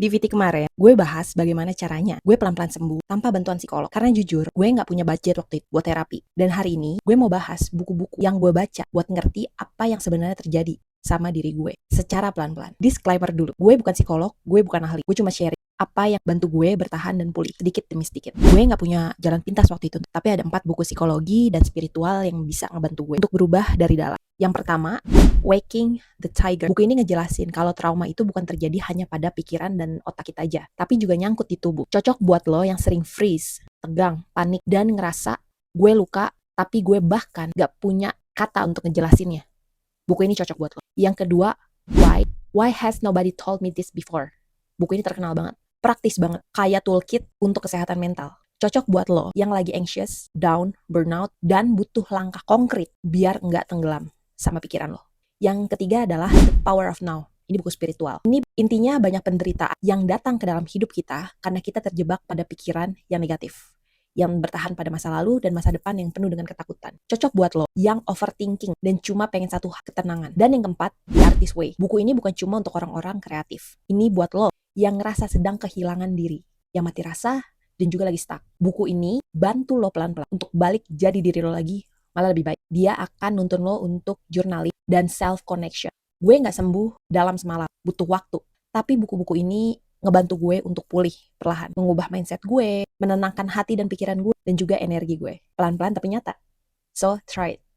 Di VT kemarin, gue bahas bagaimana caranya gue pelan-pelan sembuh tanpa bantuan psikolog. Karena jujur, gue nggak punya budget waktu itu buat terapi. Dan hari ini, gue mau bahas buku-buku yang gue baca buat ngerti apa yang sebenarnya terjadi sama diri gue secara pelan-pelan. Disclaimer dulu, gue bukan psikolog, gue bukan ahli. Gue cuma sharing apa yang bantu gue bertahan dan pulih sedikit demi sedikit. Gue nggak punya jalan pintas waktu itu, tapi ada 4 buku psikologi dan spiritual yang bisa ngebantu gue untuk berubah dari dalam. Yang pertama, Waking the Tiger. Buku ini ngejelasin kalau trauma itu bukan terjadi hanya pada pikiran dan otak kita aja, tapi juga nyangkut di tubuh. Cocok buat lo yang sering freeze, tegang, panik, dan ngerasa gue luka, tapi gue bahkan gak punya kata untuk ngejelasinnya. Buku ini cocok buat lo. Yang kedua, Why? Why has nobody told me this before? Buku ini terkenal banget. Praktis banget. Kayak toolkit untuk kesehatan mental. Cocok buat lo yang lagi anxious, down, burnout, dan butuh langkah konkret biar nggak tenggelam sama pikiran lo. Yang ketiga adalah The Power of Now. Ini buku spiritual. Ini intinya banyak penderitaan yang datang ke dalam hidup kita karena kita terjebak pada pikiran yang negatif, yang bertahan pada masa lalu dan masa depan yang penuh dengan ketakutan. Cocok buat lo yang overthinking dan cuma pengen satu ketenangan. Dan yang keempat, The Artist Way. Buku ini bukan cuma untuk orang-orang kreatif. Ini buat lo yang ngerasa sedang kehilangan diri, yang mati rasa, dan juga lagi stuck. Buku ini bantu lo pelan-pelan untuk balik jadi diri lo lagi, malah lebih baik. Dia akan nuntun lo untuk journaling dan self-connection. Gue gak sembuh dalam semalam, butuh waktu. Tapi buku-buku ini ngebantu gue untuk pulih perlahan, mengubah mindset gue, menenangkan hati dan pikiran gue, dan juga energi gue. Pelan-pelan tapi nyata. So, try it.